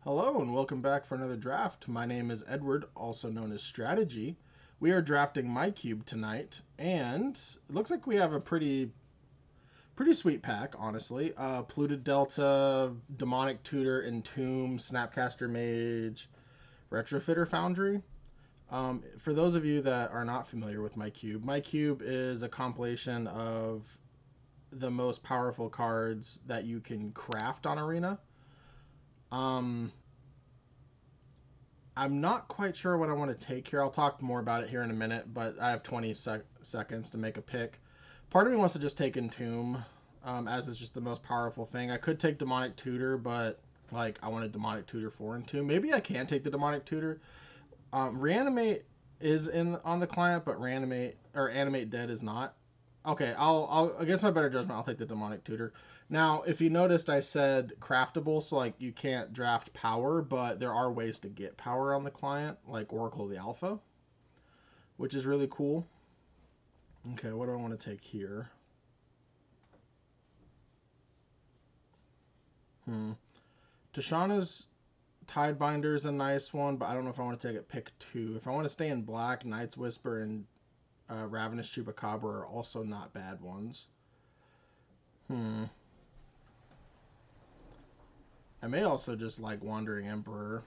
Hello and welcome back for another draft. My name is Edward, also known as Strategy. We are drafting my cube tonight, and it looks like we have a pretty sweet pack, honestly. Polluted Delta, Demonic Tutor, Entomb, Snapcaster Mage, Retrofitter Foundry. For those of you that are not familiar with my cube is a compilation of the most powerful cards that you can craft on Arena. Um, I'm not quite sure what I want to take here. I'll talk more about it here in a minute, but I have 20 seconds to make a pick. Part of me wants to just take Entomb, as it's just the most powerful thing. I could take Demonic Tutor, but like I want a Demonic Tutor for Entomb. Maybe I can take the Demonic Tutor. Reanimate is in on the client, but Reanimate or Animate Dead is not. Okay, I'll against my better judgment, I'll take the Demonic Tutor. Now, if you noticed, I said craftable, so like you can't draft power, but there are ways to get power on the client, like Oracle of the Alpha, which is really cool. Okay, what do I want to take here? Tashana's Tidebinder is a nice one, but I don't know if I want to take it pick two. If I want to stay in black, Knight's Whisper and Ravenous Chupacabra are also not bad ones. I may also just like Wandering Emperor.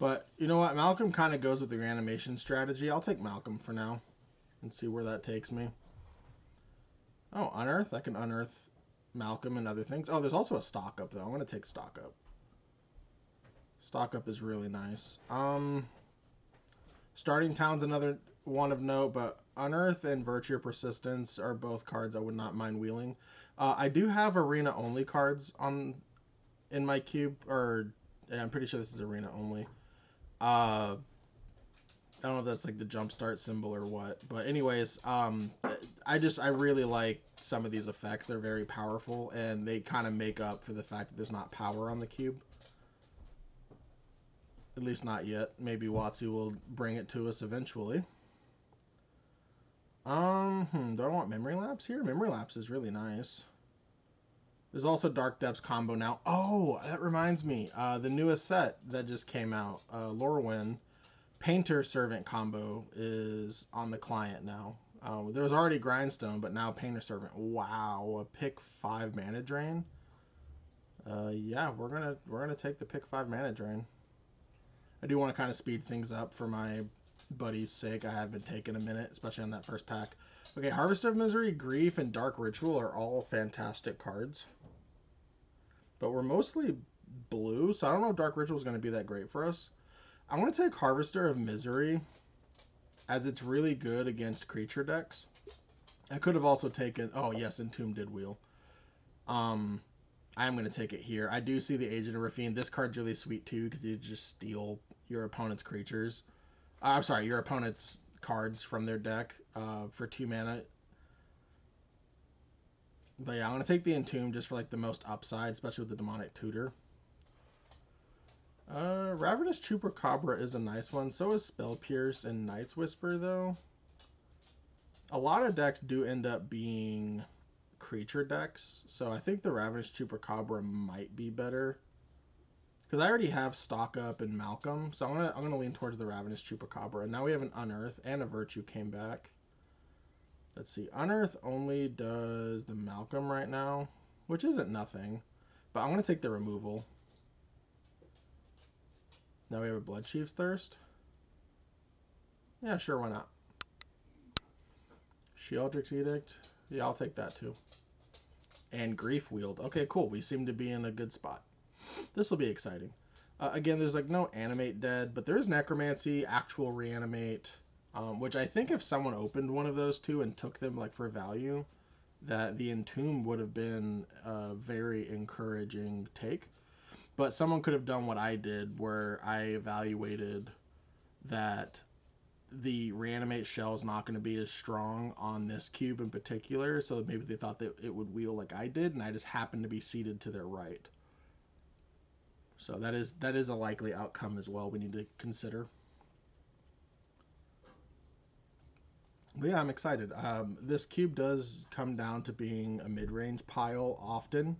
But you know what? Malcolm kind of goes with the reanimation strategy. I'll take Malcolm for now and see where that takes me. Oh, Unearth? I can unearth Malcolm and other things. Oh, there's also a Stock Up, though. I'm going to take Stock Up. Stock Up is really nice. Starting Town's another one of note, but Unearth and Virtue of Persistence are both cards I would not mind wheeling. I do have arena only cards in my cube, or yeah, I'm pretty sure this is arena only. I don't know if that's like the jumpstart symbol or what, but anyways, I really like some of these effects. They're very powerful, and they kind of make up for the fact that there's not power on the cube. At least not yet. Maybe Watsu will bring it to us eventually. Do I want Memory Lapse here? Memory Lapse is really nice. There's also Dark Depths combo now. Oh, that reminds me. The newest set that just came out, Lorwyn, Painter Servant combo is on the client now. There was already Grindstone, but now Painter Servant. Wow, a pick 5 mana drain. Yeah, we're gonna take the pick 5 mana drain. I do want to kind of speed things up for my buddy's sake. I have been taking a minute, especially on that first pack. Okay, Harvest of Misery, Grief, and Dark Ritual are all fantastic cards. But we're mostly blue, so I don't know if Dark Ritual is going to be that great for us. I want to take Harvester of Misery, as it's really good against creature decks. I could have also taken... Oh, yes, Entomb did wheel. I'm going to take it here. I do see the Agent of Rafine. This card's really sweet, too, because you just steal your opponent's creatures. I'm sorry, your opponent's cards from their deck for 2 mana. But yeah, I'm going to take the Entomb just for like the most upside, especially with the Demonic Tutor. Ravenous Chupacabra is a nice one. So is Spell Pierce and Knight's Whisper, though. A lot of decks do end up being creature decks, so I think the Ravenous Chupacabra might be better. Because I already have Stock Up and Malcolm, so I'm gonna lean towards the Ravenous Chupacabra. And now we have an Unearth and a Virtue came back. Let's see, Unearth only does the Malcolm right now, which isn't nothing, but I'm gonna take the removal. Now we have a Bloodchief's Thirst. Yeah, sure, why not? Sheoldric's Edict. Yeah, I'll take that too. And Grief Wield. Okay, cool. We seem to be in a good spot. This will be exciting. Again, there's like no Animate Dead, but there is Necromancy, Actual Reanimate, which I think if someone opened one of those two and took them like for value, that the Entomb would have been a very encouraging take. But someone could have done what I did, where I evaluated that the reanimate shell is not going to be as strong on this cube in particular, so maybe they thought that it would wheel like I did, and I just happened to be seated to their right. So that is a likely outcome as well we need to consider. But yeah, I'm excited. This cube does come down to being a mid-range pile often.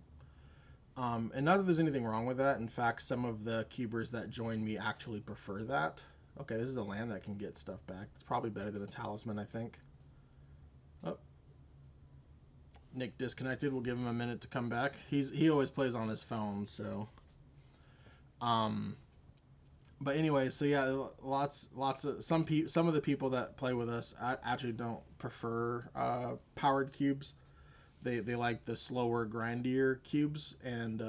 And not that there's anything wrong with that. In fact, some of the cubers that join me actually prefer that. Okay, this is a land that can get stuff back. It's probably better than a talisman, I think. Oh, Nick disconnected. We'll give him a minute to come back. He always plays on his phone, so. Um, but anyway, so yeah, lots of some of the people that play with us actually don't prefer powered cubes. They like the slower, grindier cubes, and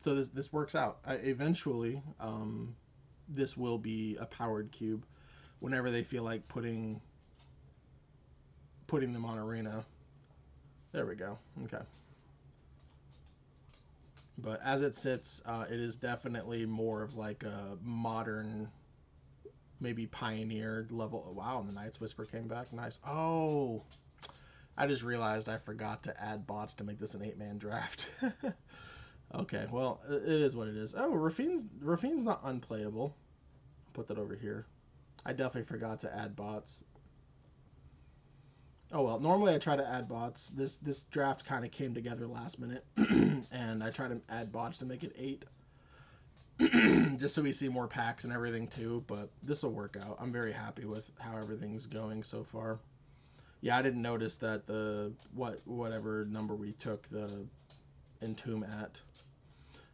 so this works out. Eventually, this will be a powered cube whenever they feel like putting them on arena. There we go. Okay. But as it sits, it is definitely more of like a modern, maybe pioneer level. Wow, and the Knight's Whisper came back. Nice. Oh, I just realized I forgot to add bots to make this an 8-man draft. Okay, well, it is what it is. Oh, Rafine's not unplayable. I'll put that over here. I definitely forgot to add bots. Oh well, normally I try to add bots. This draft kind of came together last minute, and I try to add bots to make it 8, just so we see more packs and everything too. But this will work out. I'm very happy with how everything's going so far. Yeah, I didn't notice that the whatever number we took the entomb at.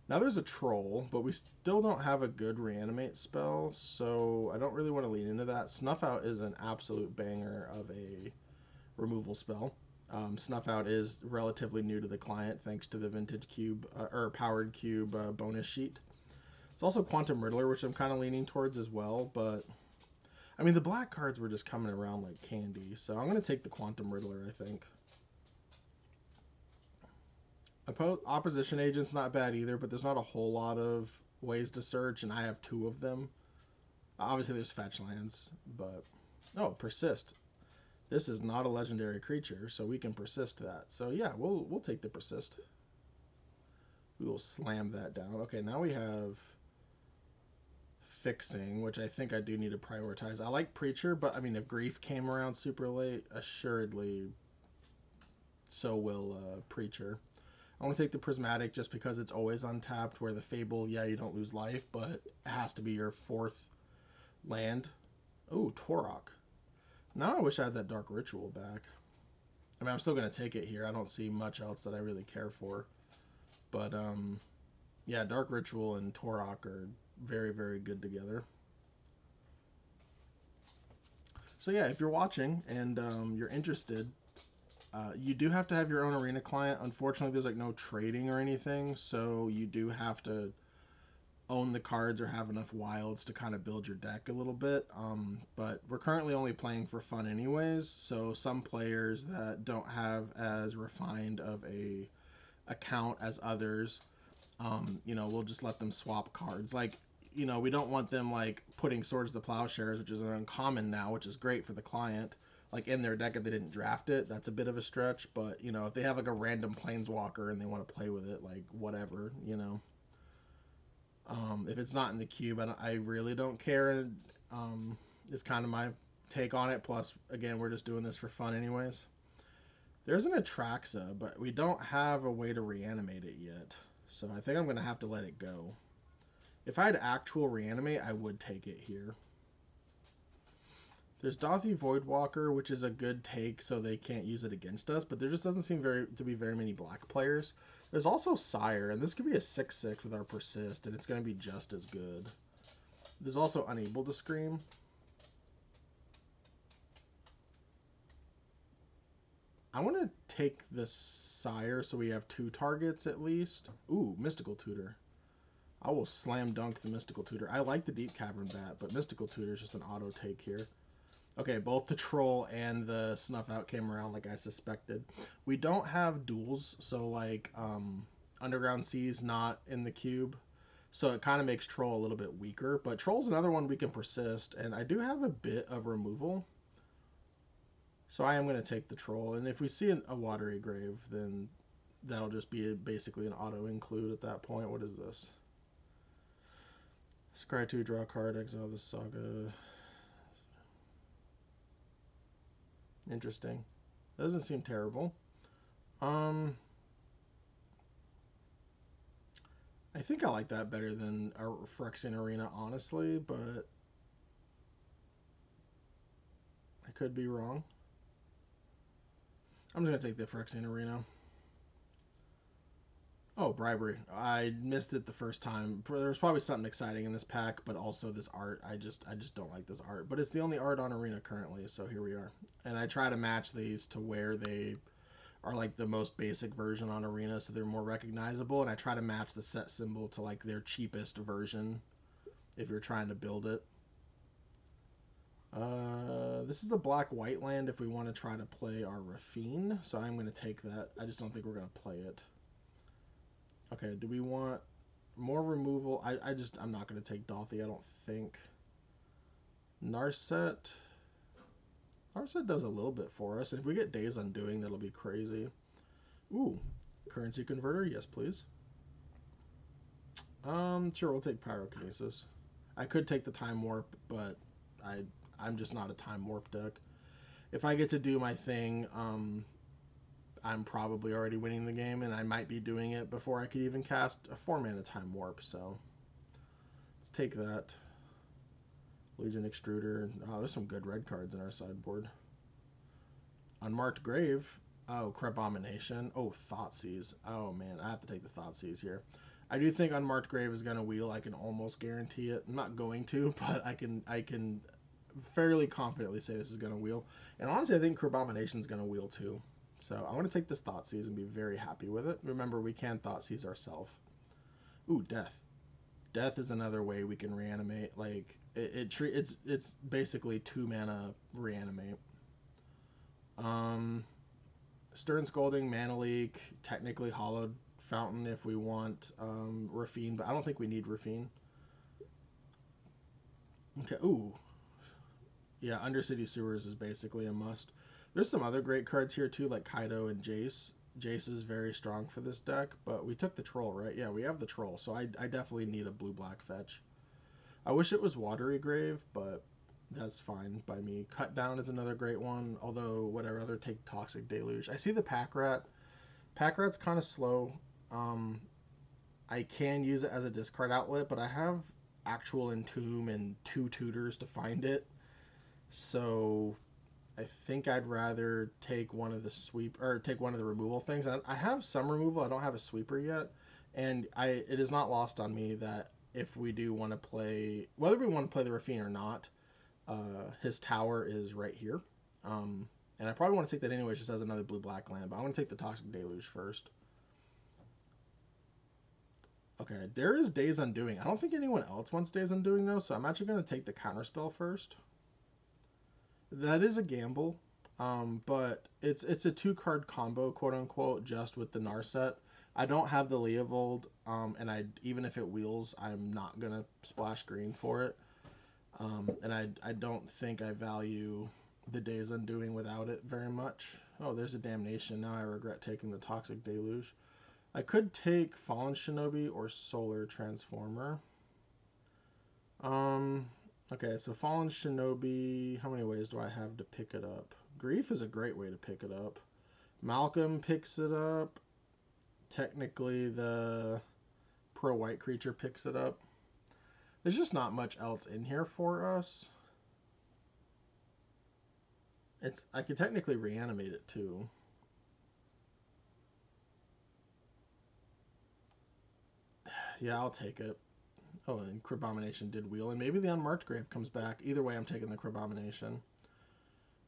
Now there's a troll, but we still don't have a good reanimate spell, so I don't really want to lean into that. Snuff Out is an absolute banger of a removal spell. Snuff Out is relatively new to the client thanks to the Vintage Cube, or Powered Cube bonus sheet. It's also Quantum Riddler, which I'm kind of leaning towards as well, but I mean, the black cards were just coming around like candy, so I'm going to take the Quantum Riddler, I think. Opposition Agent's not bad either, but there's not a whole lot of ways to search, and I have 2 of them. Obviously, there's fetch lands, but... Oh, Persist. This is not a legendary creature, so we can persist that. So yeah, we'll take the persist. We will slam that down. Okay, now we have fixing, which I think I do need to prioritize. I like Preacher, but I mean, if Grief came around super late, assuredly so will Preacher. I want to take the Prismatic just because it's always untapped, where the Fable, yeah, you don't lose life, but it has to be your 4th land. Oh, Torok. Now I wish I had that Dark Ritual back. I mean, I'm still going to take it here. I don't see much else that I really care for. But, yeah, Dark Ritual and Torok are very, very good together. So, yeah, if you're watching and you're interested, you do have to have your own arena client. Unfortunately, there's, like, no trading or anything, so you do have to own the cards or have enough wilds to kind of build your deck a little bit. But we're currently only playing for fun anyways, so some players that don't have as refined of a account as others, you know, we'll just let them swap cards. Like, you know, we don't want them like putting Swords to Plowshares, which is an uncommon now, which is great for the client, like in their deck if they didn't draft it. That's a bit of a stretch, but you know, if they have like a random Planeswalker and they want to play with it, like whatever, you know. If it's not in the cube, I really don't care. Is kind of my take on it. Plus, again, we're just doing this for fun, anyways. There's an Atraxa, but we don't have a way to reanimate it yet. So I think I'm going to have to let it go. If I had actual reanimate, I would take it here. There's Dothy Voidwalker, which is a good take, so they can't use it against us, but there just doesn't seem to be very many black players. There's also Sire, and this could be a 6/6 with our Persist, and it's going to be just as good. There's also Unable to Scream. I want to take the Sire so we have 2 targets at least. Ooh, Mystical Tutor. I will slam dunk the Mystical Tutor. I like the Deep Cavern Bat, but Mystical Tutor is just an auto take here. Okay, both the Troll and the Snuff Out came around like I suspected. We don't have duels, so like Underground Sea's not in the cube, so it kind of makes Troll a little bit weaker. But Troll's another one we can persist, and I do have a bit of removal, so I am going to take the Troll. And if we see a Watery Grave, then that'll just be basically an auto include at that point. What is this? Scry 2, draw a card, exile the Saga. Interesting. That doesn't seem terrible. I think I like that better than a Phyrexian Arena, honestly, but I could be wrong. I'm just gonna take the Phyrexian Arena. Oh, bribery. I missed it the first time. There was probably something exciting in this pack, but also this art. I just don't like this art. But it's the only art on Arena currently, so here we are. And I try to match these to where they are like the most basic version on Arena, so they're more recognizable. And I try to match the set symbol to like their cheapest version if you're trying to build it. This is the black white land if we want to try to play our Rafine, so I'm going to take that. I just don't think we're going to play it. Okay, do we want more removal? I'm not going to take Dolthy, I don't think. Narset. Narset does a little bit for us. If we get Days Undoing, that'll be crazy. Ooh, currency converter, yes please. Sure, we'll take Pyrokinesis. I could take the Time Warp, but I I'm just not a Time Warp deck. If I get to do my thing, I'm probably already winning the game, and I might be doing it before I could even cast a 4-mana Time Warp, so let's take that. Legion Extruder. Oh, there's some good red cards in our sideboard. Unmarked Grave. Oh, Crabomination. Oh, Thoughtseize. Oh, man, I have to take the Thoughtseize here. I do think Unmarked Grave is going to wheel. I can almost guarantee it. I'm not going to, but I can fairly confidently say this is going to wheel. And honestly, I think Crabomination is going to wheel too. So I want to take this Thoughtseize and be very happy with it. Remember, we can Thoughtseize ourselves. Ooh, Death. Death is another way we can reanimate. Like it's basically 2 mana reanimate. Um, Stern Scolding, Mana Leak, technically Hollowed Fountain if we want Rafine, but I don't think we need Rafine. Okay. Ooh, yeah. Undercity Sewers is basically a must. There's some other great cards here too, like Kaido and Jace. Jace is very strong for this deck, but we took the Troll, right? Yeah, we have the Troll, so I definitely need a blue-black fetch. I wish it was Watery Grave, but that's fine by me. Cut Down is another great one, although would I rather take Toxic Deluge? I see the Pack Rat. Pack Rat's kind of slow. Um, I can use it as a discard outlet, but I have actual Entomb and 2 tutors to find it. So I think I'd rather take one of the sweep or take one of the removal things. I have some removal. I don't have a sweeper yet, and it is not lost on me that if we do want to play, whether we want to play the Rafine or not, his tower is right here. And I probably want to take that anyway, just as another blue black land. But I want to take the Toxic Deluge first. Okay, there is Days Undoing. I don't think anyone else wants Days Undoing though, so I'm actually going to take the counterspell first. That is a gamble, but it's a 2 card combo, quote unquote, just with the Narset. I don't have the Leovold, and I even if it wheels, I'm not gonna splash green for it. And I don't think I value the Days Undoing without it very much. Oh, there's a Damnation. Now I regret taking the Toxic Deluge. I could take Fallen Shinobi or Solar Transformer. Um, okay, so Fallen Shinobi, how many ways do I have to pick it up? Grief is a great way to pick it up. Malcolm picks it up. Technically, the pro white creature picks it up. There's just not much else in here for us. I could technically reanimate it too. Yeah, I'll take it. Oh, and Crabomination did wheel, and maybe the Unmarked Grave comes back. Either way, I'm taking the Crabomination.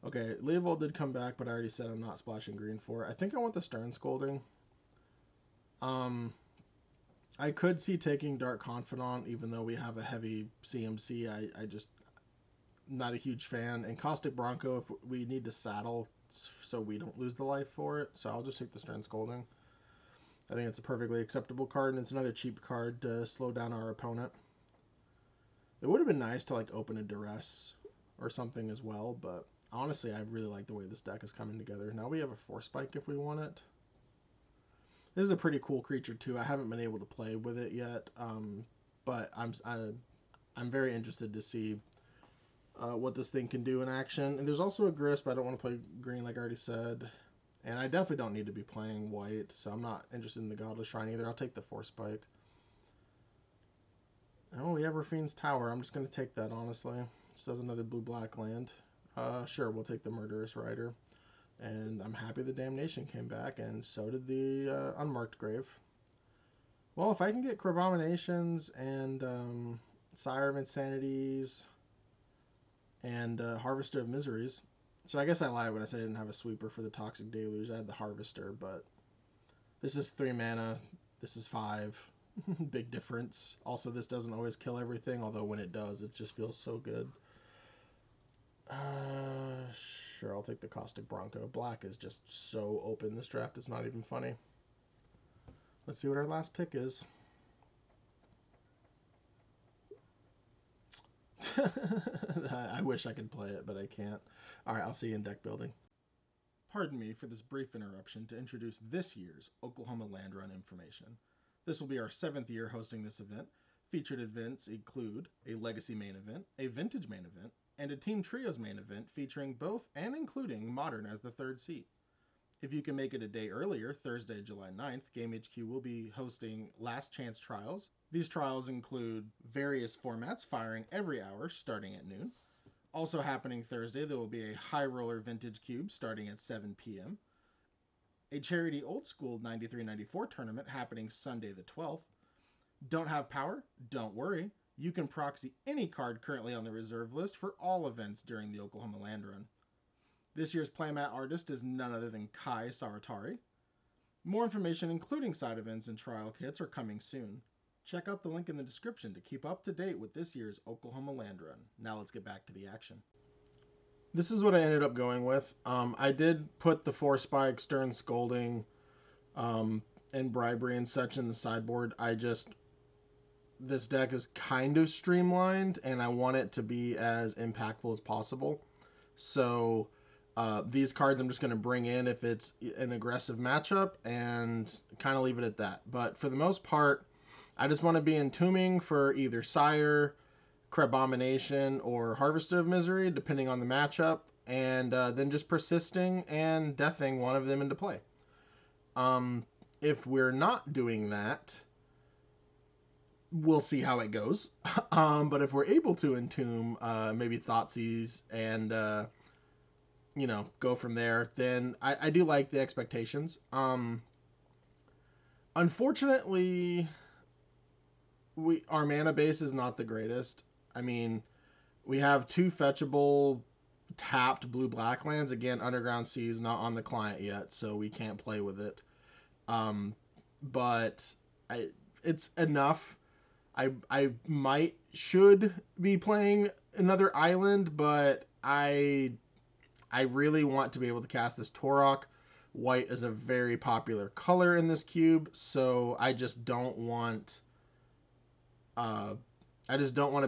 Okay, Leovold did come back, but I already said I'm not splashing green for it. I think I want the Stern Scolding. Um, I could see taking Dark Confidant, even though we have a heavy CMC. I just not a huge fan. And Caustic Bronco, if we need to saddle so we don't lose the life for it, so I'll just take the Stern Scolding. I think it's a perfectly acceptable card, and it's another cheap card to slow down our opponent. It would have been nice to like open a Duress or something as well, but honestly, I really like the way this deck is coming together. Now we have a Force Spike if we want it. This is a pretty cool creature too. I haven't been able to play with it yet, but I'm very interested to see what this thing can do in action. And there's also a Grist, but I don't want to play green like I already said. And I definitely don't need to be playing white, so I'm not interested in the Godless Shrine either. I'll take the Force Spike. Oh, we have Rafine's Tower. I'm just going to take that, honestly. This does another blue-black land. Sure, we'll take the Murderous Rider. And I'm happy the Damnation came back, and so did the Unmarked Grave. Well, if I can get Crabominations and Sire of Insanities and Harvester of Miseries. So I guess I lied when I said I didn't have a sweeper for the Toxic Deluge. I had the Harvester, but this is 3 mana. This is 5. Big difference. Also, this doesn't always kill everything, although when it does, it just feels so good. Sure, I'll take the Caustic Bronco. Black is just so open this draft, it's not even funny. Let's see what our last pick is. I wish I could play it, but I can't. Alright, I'll see you in deck building. Pardon me for this brief interruption to introduce this year's Oklahoma Land Run information. This will be our 7th year hosting this event. Featured events include a Legacy main event, a Vintage main event, and a Team Trios main event featuring both and including Modern as the 3rd seat. If you can make it a day earlier, Thursday, July 9th, Game HQ will be hosting Last Chance Trials. These trials include various formats firing every hour starting at noon. Also happening Thursday, there will be a High Roller Vintage Cube starting at 7 p.m. A Charity Old School 93-94 tournament happening Sunday the 12th. Don't have power? Don't worry. You can proxy any card currently on the reserve list for all events during the Oklahoma Land Run. This year's Playmat artist is none other than Kai Sawatari. More information, including side events and trial kits, are coming soon. Check out the link in the description to keep up to date with this year's Oklahoma Land Run. Now let's get back to the action. This is what I ended up going with. I did put the 4 Spike, Stern Scolding, and Bribery and such in the sideboard. This deck is kind of streamlined, and I want it to be as impactful as possible. So these cards I'm just going to bring in if it's an aggressive matchup and kind of leave it at that. But for the most part, I just want to be entombing for either Sire, Crabomination, or Harvester of Misery, depending on the matchup, and then just persisting and deathing one of them into play. If we're not doing that, we'll see how it goes. But if we're able to entomb maybe Thoughtseize and go from there, then I do like the expectations. Unfortunately, our mana base is not the greatest. I mean, we have 2 fetchable tapped blue-black lands. Again, Underground Sea is not on the client yet, so we can't play with it. But it's enough. I should be playing another island, but I really want to be able to cast this Torok. White is a very popular color in this cube, so I just don't want to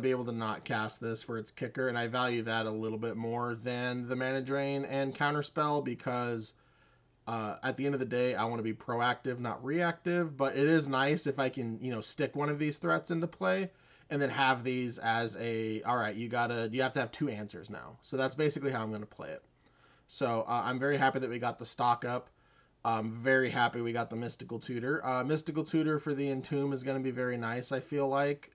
be able to not cast this for its kicker, and I value that a little bit more than the Mana Drain and Counterspell because at the end of the day, I want to be proactive, not reactive, but it is nice if I can, stick one of these threats into play and then have these as all right, you have to have 2 answers now. So that's basically how I'm going to play it. So I'm very happy that we got the stock up. I'm very happy we got the Mystical Tutor. Mystical Tutor for the Entomb is going to be very nice, I feel like.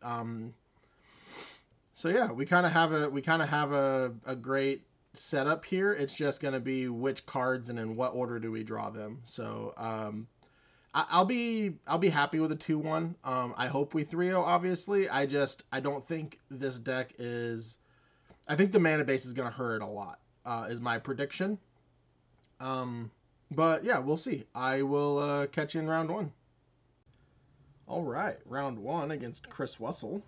So yeah, we kind of have a great setup here. It's just going to be which cards and in what order do we draw them. So I'll be happy with a 2-1. I hope we 3-0. Obviously, I don't think this deck is. I think the mana base is going to hurt a lot. Is my prediction. But yeah, we'll see. I will catch you in round 1. All right, round 1 against Chris Wessel.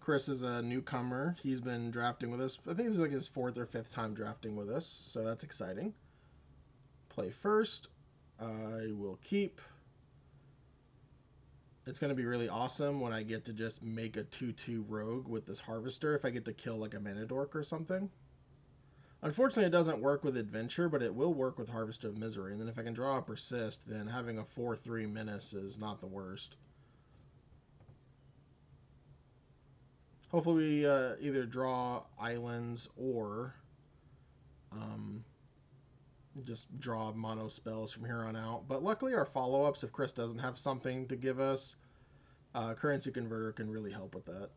Chris is a newcomer. He's been drafting with us. I think it's like his 4th or 5th time drafting with us, so that's exciting. Play first. I will keep. It's going to be really awesome when I get to just make a 2/2 rogue with this Harvester if I get to kill like a Manadork or something. Unfortunately, it doesn't work with Adventure, but it will work with Harvester of Misery. And then if I can draw a Persist, then having a 4/3 Menace is not the worst. Hopefully we either draw islands or just draw mono spells from here on out. But luckily our follow-ups, if Chris doesn't have something to give us, Currency converter can really help with that.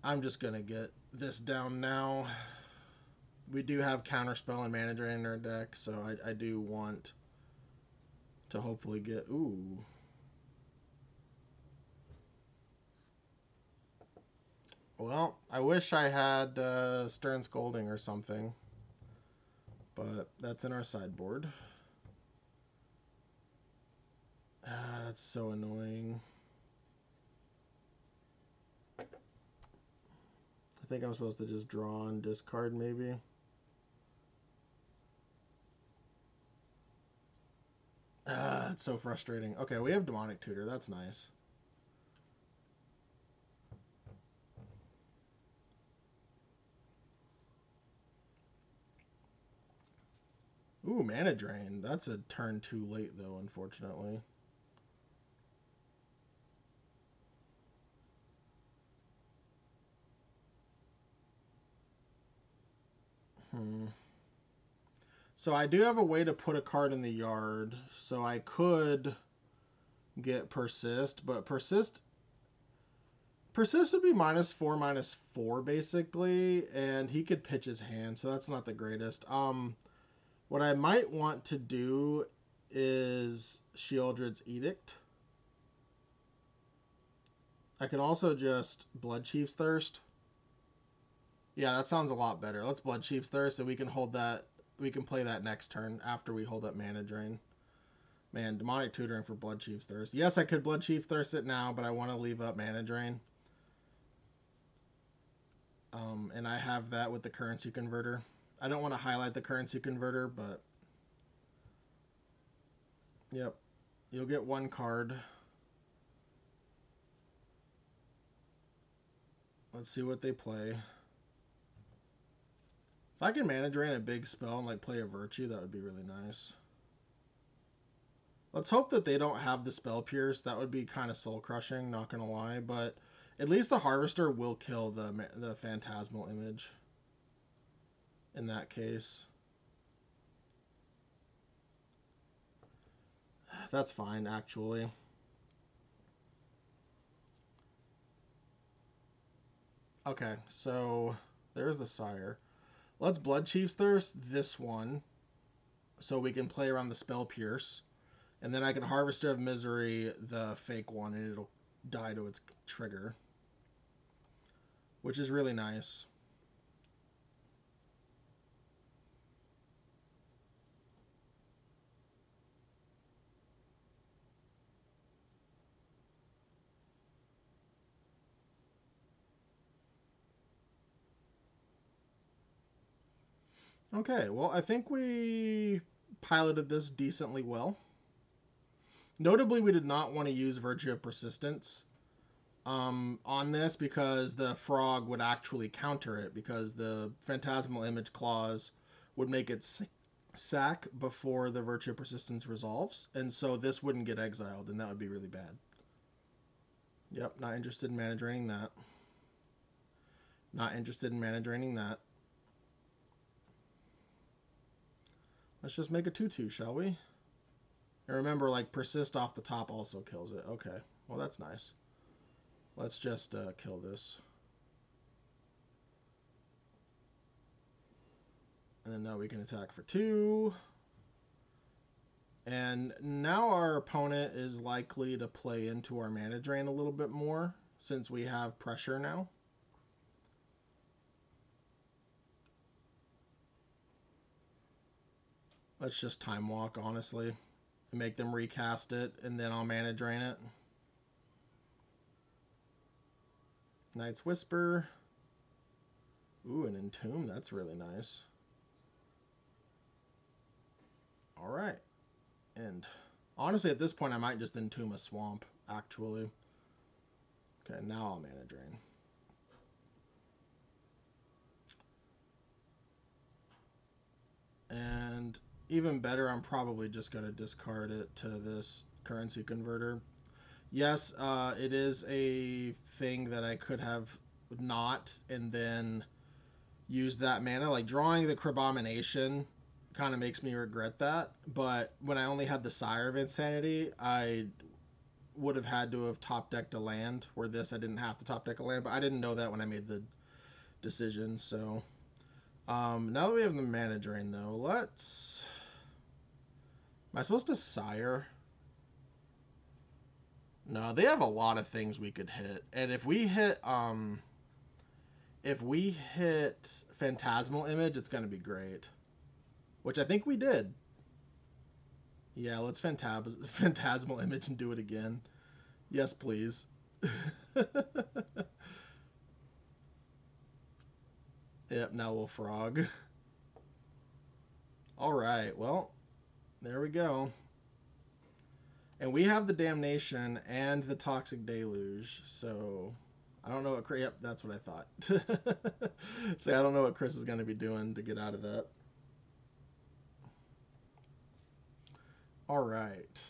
I'm just gonna get this down now. We do have counterspell and mana drain in our deck, so I do want to hopefully get ooh. Well, I wish I had Stern Scolding or something, but that's in our sideboard. That's so annoying. I think I'm supposed to just draw and discard maybe. It's so frustrating. Okay, we have Demonic Tutor. That's nice. Ooh, Mana Drain. That's a turn too late, though, unfortunately. So I do have a way to put a card in the yard. So I could get Persist, but Persist would be -4/-4 basically, and he could pitch his hand, so that's not the greatest. What I might want to do is Sheoldred's Edict. I can also just Blood Chief's Thirst. Yeah, that sounds a lot better. Let's Blood Chief's Thirst, and we can hold that. We can play that next turn after we hold up Mana Drain. Man, Demonic Tutoring for Blood Chief's Thirst. Yes, I could Blood Chief Thirst it now, but I want to leave up Mana Drain. And I have that with the Currency Converter. I don't want to highlight the Currency Converter, but yep, you'll get one card. Let's see what they play. If I can Mana Drain a big spell and like play a Virtue, that would be really nice. Let's hope that they don't have the Spell Pierce. That would be kind of soul crushing, not gonna lie. But at least the Harvester will kill the Phantasmal Image. In that case, that's fine actually. Okay, so there's the Sire. Let's Blood Chief's Thirst this one, so we can play around the Spell Pierce. And then I can Harvester of Misery the fake one, and it'll die to its trigger. Which is really nice. Okay, well, I think we piloted this decently well. Notably, we did not want to use Virtue of Persistence on this because the frog would actually counter it, because the Phantasmal Image clause would make it sack before the Virtue of Persistence resolves, and so this wouldn't get exiled, and that would be really bad. Yep, not interested in mana draining that. Not interested in mana draining that. Let's just make a 2/2, shall we? And remember, like, Persist off the top also kills it. Okay, well, that's nice. Let's just kill this. And then now we can attack for 2. And now our opponent is likely to play into our mana drain a little bit more, since we have pressure now. Let's just Time Walk, honestly. And make them recast it, and then I'll mana drain it. Knight's Whisper. Ooh, an Entomb. That's really nice. Alright. And honestly, at this point, I might just Entomb a Swamp, actually. Okay, now I'll mana drain. And even better, I'm probably just going to discard it to this Currency Converter. Yes, it is a thing that I could have not and then used that mana. Like, drawing the Crabomination kind of makes me regret that. But when I only had the Sire of Insanity, I would have had to have top decked a land, where this I didn't have to top deck a land, but I didn't know that when I made the decision. So now that we have the mana drain, though, let's. Am I supposed to sire? No, they have a lot of things we could hit, and if we hit Phantasmal Image, it's gonna be great. Which I think we did. Yeah, let's Phantasmal Image and do it again. Yes, please. Yep, now we'll frog. Alright, well, there we go. And we have the Damnation and the Toxic Deluge, so I don't know what Chris... Yep, that's what I thought. See, I don't know what Chris is going to be doing to get out of that. Alright.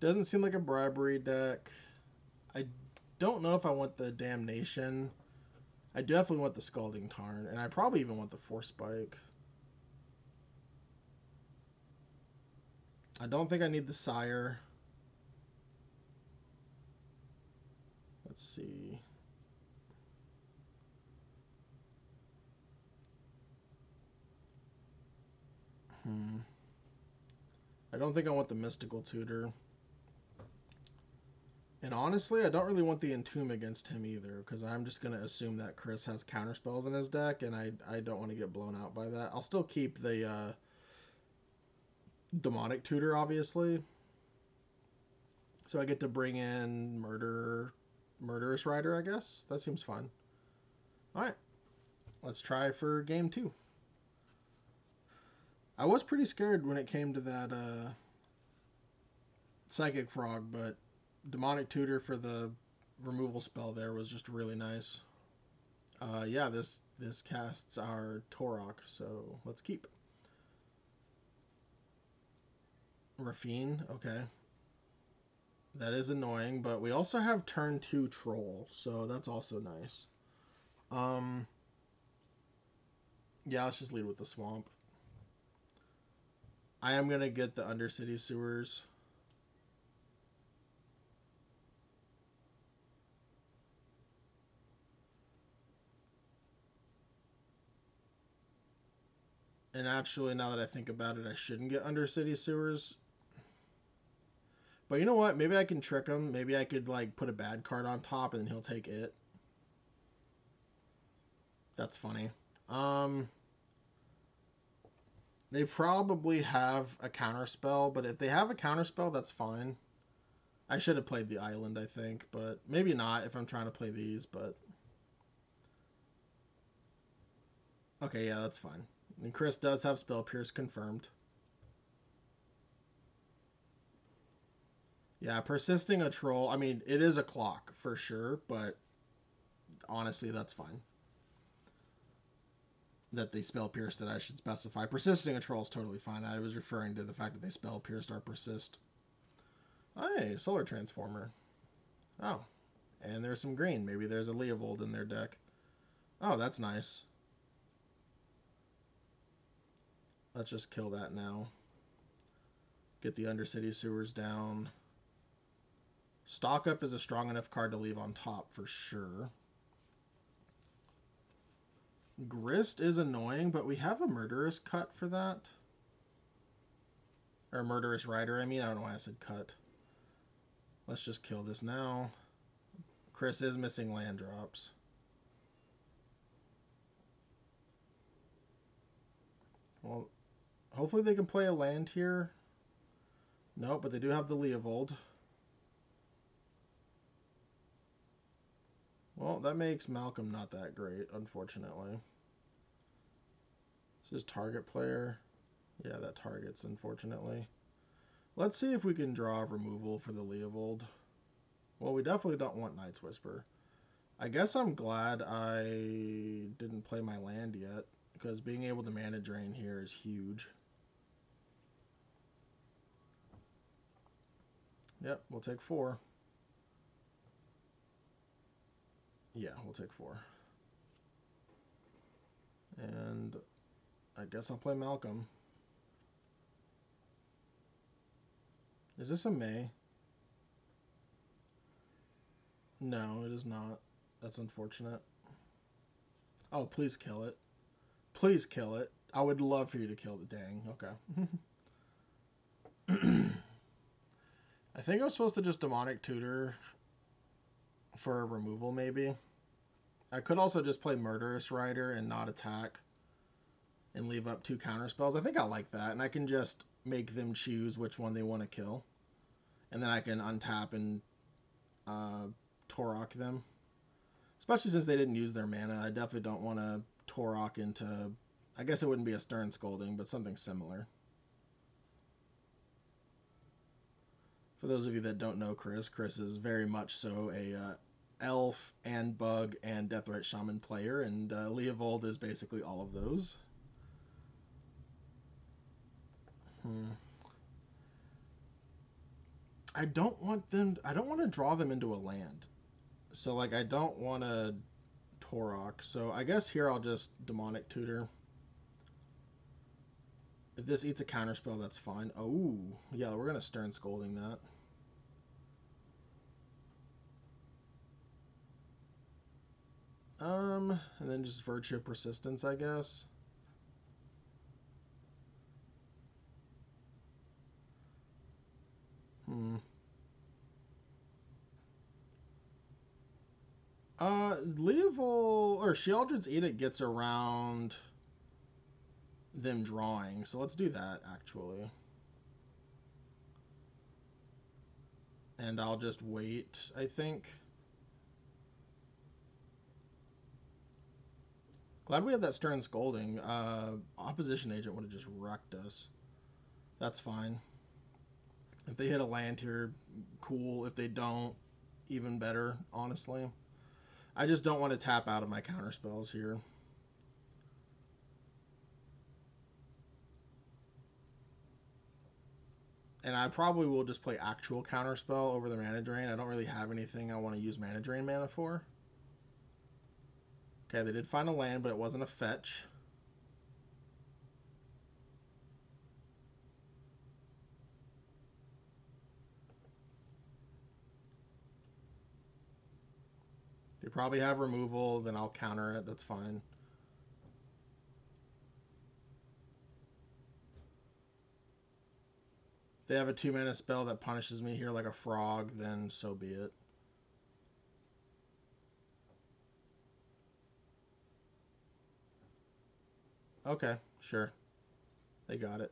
Doesn't seem like a bribery deck. I don't know if I want the Damnation. I definitely want the Scalding Tarn, and I probably even want the Force Spike. I don't think I need the Sire. Let's see. I don't think I want the Mystical Tutor. And honestly, I don't really want the Entomb against him either, because I'm just going to assume that Chris has counterspells in his deck, and I don't want to get blown out by that. I'll still keep the Demonic Tutor, obviously. So I get to bring in Murderous Rider, I guess. That seems fun. Alright, let's try for game 2. I was pretty scared when it came to that Psychic Frog, but Demonic Tutor for the removal spell there was just really nice. Yeah, this casts our Torok, so let's keep. Rafine, okay. That is annoying, but we also have turn 2 Troll, so that's also nice. Yeah, let's just lead with the Swamp. I am going to get the Undercity Sewers. And actually, now that I think about it, I shouldn't get Undercity Sewers. But you know what? Maybe I can trick him. Maybe I could, like, put a bad card on top and then he'll take it. That's funny. They probably have a counterspell, but if they have a counterspell, that's fine. I should have played the island, I think, but maybe not if I'm trying to play these, but... Okay, yeah, that's fine. And Chris does have Spell Pierce confirmed. Yeah, persisting a troll, I mean, it is a clock, for sure, but honestly, that's fine. That they Spell Pierced that I should specify. Persisting a troll is totally fine. I was referring to the fact that they Spell Pierced our persist. Hey, Solar Transformer. Oh, and there's some green. Maybe there's a Leovold in their deck. Oh, that's nice. Let's just kill that now. Get the Undercity Sewers down. Stock Up is a strong enough card to leave on top for sure. Grist is annoying, but we have a Murderous Cut for that. Or Murderous Rider, I mean. I don't know why I said cut. Let's just kill this now. Chris is missing land drops. Well, hopefully they can play a land here. Nope, but they do have the Leovold. Well, that makes Malcolm not that great, unfortunately. This is target player. Yeah, that targets, unfortunately. Let's see if we can draw removal for the Leovold. Well, we definitely don't want Night's Whisper. I guess I'm glad I didn't play my land yet, because being able to mana drain here is huge. Yep, we'll take 4. Yeah, we'll take 4. And I guess I'll play Malcolm. Is this a May? No, it is not. That's unfortunate. Oh, please kill it. Please kill it. I would love for you to kill the dang. Okay. I think I was supposed to just demonic tutor for a removal, maybe. I could also just play Murderous Rider and not attack and leave up 2 counter spells. I think I like that, and I can just make them choose which one they want to kill, and then I can untap and Torok them. Especially since they didn't use their mana, I definitely don't want to Torok into. I guess it wouldn't be a Stern Scolding, but something similar. For those of you that don't know Chris is very much so a elf and bug and Deathrite Shaman player, and Leovold is basically all of those. I don't want them. I don't want to draw them into a land. So like, I don't want to Torok. So I guess here I'll just demonic tutor. If this eats a counterspell, that's fine. Oh, yeah, we're gonna Stern Scolding that. And then just Virtue of Persistence, I guess. Leovold or Sheoldred's Edict gets around them drawing, so let's do that actually. And I'll just wait, I think. Glad we had that Stern Scolding. Opposition agent would have just wrecked us. That's fine. If they hit a land here, cool. If they don't, even better, honestly. I just don't want to tap out of my counterspells here. And I probably will just play actual counterspell over the mana drain. I don't really have anything I want to use mana drain mana for. Okay, they did find a land, but it wasn't a fetch. They probably have removal, then I'll counter it. That's fine. If they have a 2-mana spell that punishes me here like a frog, then so be it. Okay, sure. They got it.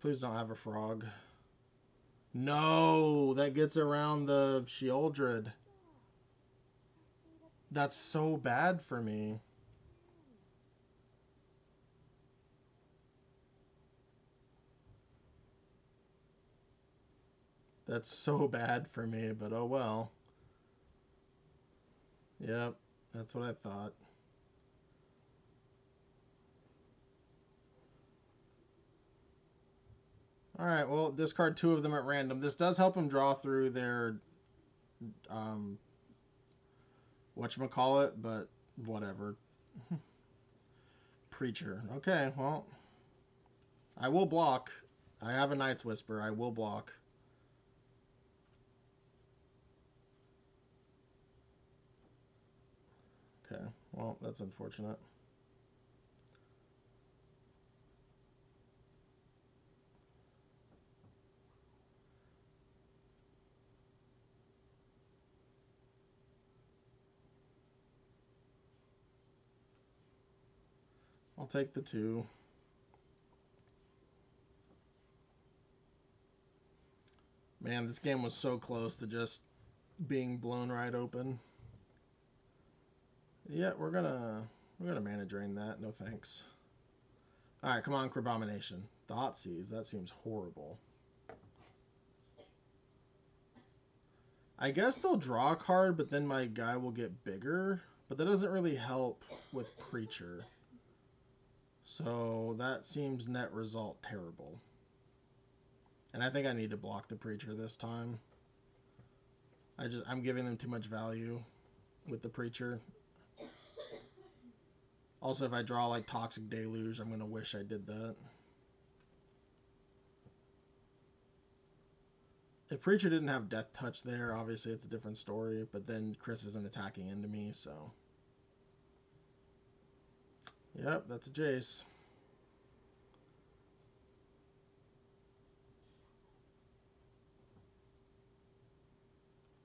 Please don't have a frog. No, that gets around the Sheoldred. That's so bad for me. That's so bad for me, but oh well. Yep, that's what I thought. Alright, well, discard 2 of them at random. This does help them draw through their whatchamacallit, but whatever. Preacher. Okay, well, I will block. I have a Night's Whisper. I will block. Okay, well, that's unfortunate. I'll take the 2. Man, this game was so close to just being blown right open. Yeah, we're gonna mana drain that. No thanks. All right, come on, Crabomination. Thoughtseize. That seems horrible. I guess they'll draw a card, but then my guy will get bigger. But that doesn't really help with Preacher. So that seems net result terrible. And I think I need to block the Preacher this time. I'm giving them too much value with the Preacher. Also, if I draw like Toxic Deluge, I'm going to wish I did that. If Preacher didn't have Death Touch there, obviously it's a different story. But then Chris isn't attacking into me, so. Yep, that's a Jace.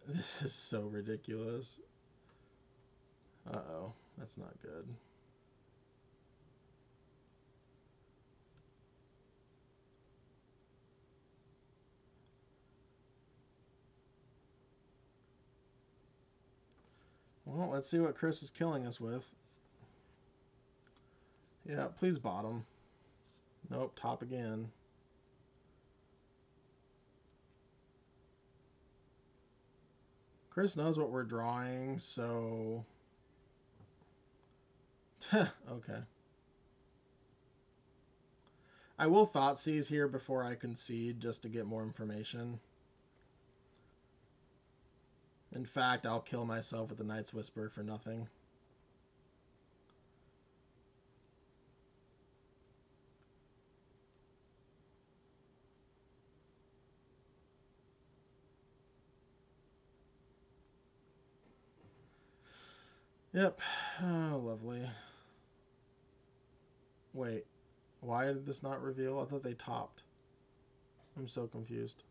This is so ridiculous. Uh-oh, that's not good. Well, let's see what Chris is killing us with. Yeah, please bottom. Nope, top again. Chris knows what we're drawing, so... Okay. I will Thought Seize here before I concede, just to get more information. In fact, I'll kill myself with the Night's Whisper for nothing. Yep. Oh, lovely. Wait. Why did this not reveal? I thought they topped. I'm so confused.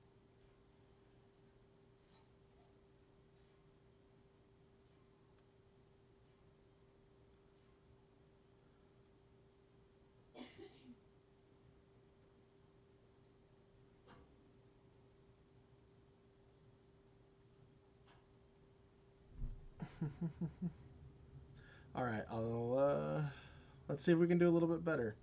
Alright, let's see if we can do a little bit better.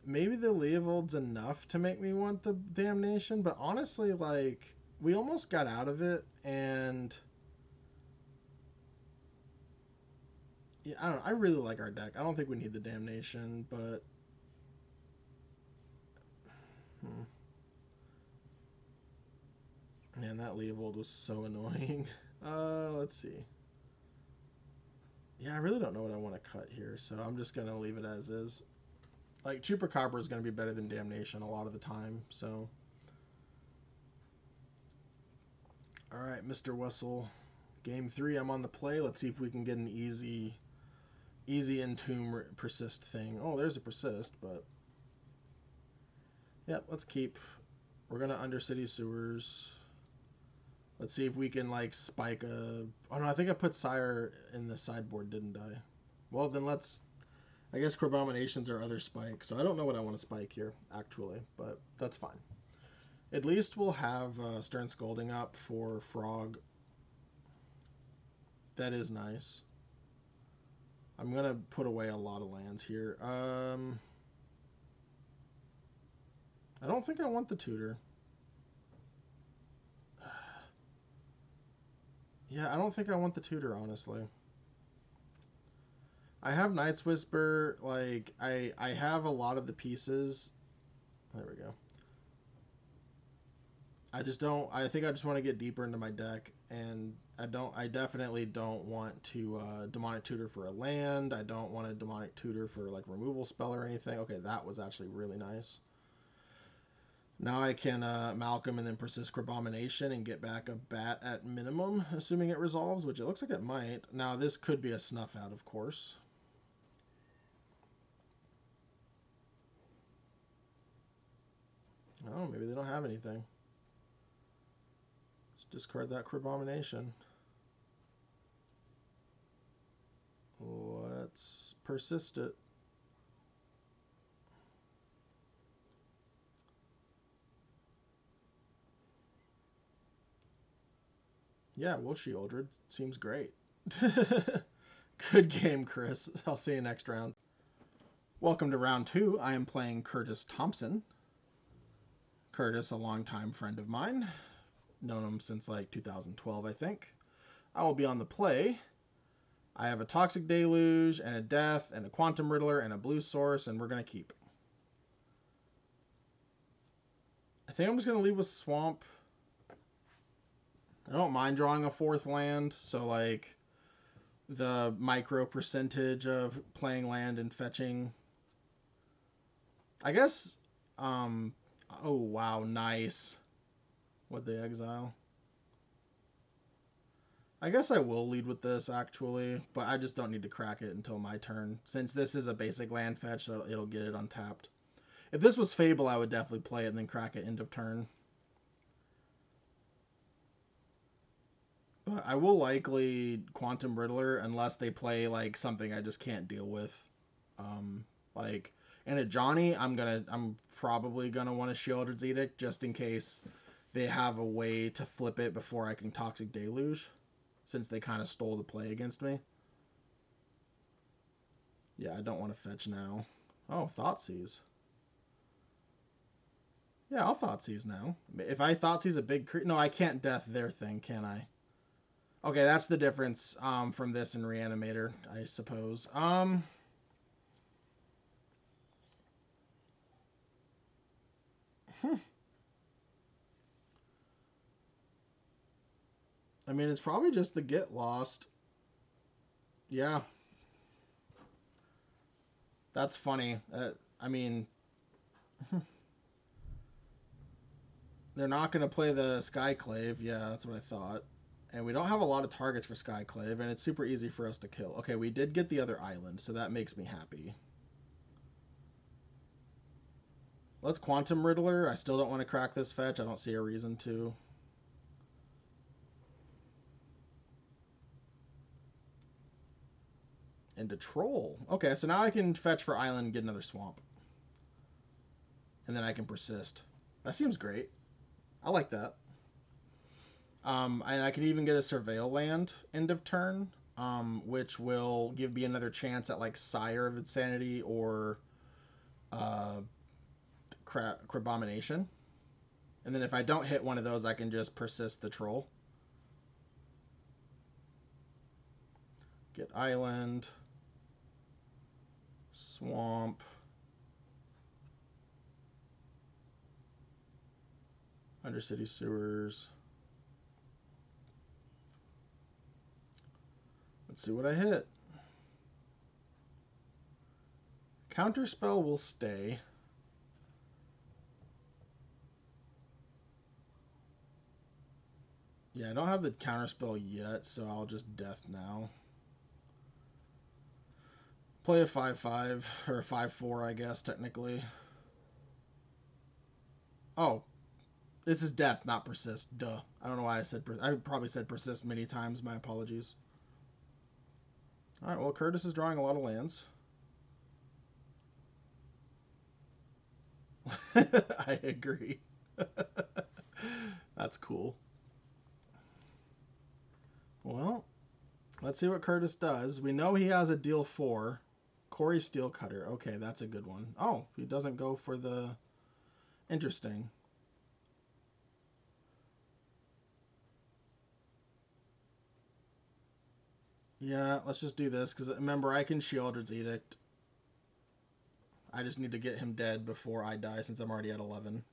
Maybe the Leovold's enough to make me want the Damnation, but honestly, like, we almost got out of it, and... Yeah, I don't know. I really like our deck. I don't think we need the Damnation, but... Man, that Leovold was so annoying. Let's see. Yeah, I really don't know what I want to cut here, so I'm just going to leave it as is. Like, Chupacabra is going to be better than Damnation a lot of the time, so... Alright, Mr. Wessel. Game 3, I'm on the play. Let's see if we can get an easy Entomb persist thing. Oh, there's a persist, but... Yep, let's keep. We're going to Undercity Sewers. Let's see if we can, like, spike a... Oh, no, I think I put Sire in the sideboard, didn't I? Well, then let's... I guess Crabomination's our other spike, so I don't know what I want to spike here, actually, but that's fine. At least we'll have Stern Scolding up for Frog. That is nice. I'm going to put away a lot of lands here. I don't think I want the Tutor. Yeah, I don't think I want the Tutor, honestly. I have Night's Whisper. Like, I have a lot of the pieces. There we go. I just don't... I think I just want to get deeper into my deck, and I definitely don't want to Demonic Tutor for a land. I don't want a Demonic Tutor for, like, removal spell or anything. Okay, that was actually really nice. Now I can Malcolm and then persist Crabomination and get back a bat at minimum, assuming it resolves, which it looks like it might. Now, this could be a snuff out, of course. Oh, maybe they don't have anything. Let's discard that Crabomination. Let's persist it. Yeah, Wilshi Eldred. Seems great. Good game, Chris. I'll see you next round. Welcome to round 2. I am playing Curtis Thompson. Curtis, a longtime friend of mine. Known him since like 2012, I think. I will be on the play. I have a Toxic Deluge and a Death and a Quantum Riddler and a Blue Source, and we're going to keep. I think I'm just going to leave with Swamp. I don't mind drawing a 4th land, so like the micro percentage of playing land and fetching. I guess, oh wow, nice. What they exile. I guess I will lead with this, actually, but I just don't need to crack it until my turn. Since this is a basic land fetch, so it'll get it untapped. If this was Fable, I would definitely play it and then crack it end of turn. But I will likely Quantum Riddler unless they play like something I just can't deal with. Like in a Johnny, I'm probably gonna want to Sheoldred's Edict just in case they have a way to flip it before I can Toxic Deluge, since they kind of stole the play against me. Yeah, I don't want to fetch now. Oh, Thoughtseize. Yeah, I'll Thoughtseize now. If I Thoughtseize a big no, I can't death their thing, can I? Okay, that's the difference from this and Reanimator, I suppose. I mean, it's probably just the get lost. Yeah, that's funny. I mean, they're not going to play the Skyclave. Yeah, that's what I thought. And we don't have a lot of targets for Skyclave, and it's super easy for us to kill. Okay, we did get the other island, so that makes me happy. Let's Quantum Riddler. I still don't want to crack this fetch. I don't see a reason to. Into Troll. Okay, so now I can fetch for island and get another swamp. And then I can persist. That seems great. I like that. And I can even get a Surveil land end of turn, which will give me another chance at like Sire of Insanity or uh, Crabomination. And then if I don't hit one of those, I can just persist the Troll. Get Island. Swamp. Undercity Sewers. Let's see what I hit. Counterspell will stay. Yeah, I don't have the counterspell yet, so I'll just death now. Play a 5/5 or a 5/4, I guess technically. Oh, this is death, not persist. Duh. I don't know why I said I probably said persist many times. My apologies. All right. Well, Curtis is drawing a lot of lands. I agree. That's cool. Well, let's see what Curtis does. We know he has a deal 4. Corey Steelcutter. Okay, that's a good one. Oh, he doesn't go for the... Interesting. Yeah, let's just do this, because remember, I can Sheoldred's Edict. I just need to get him dead before I die, since I'm already at 11.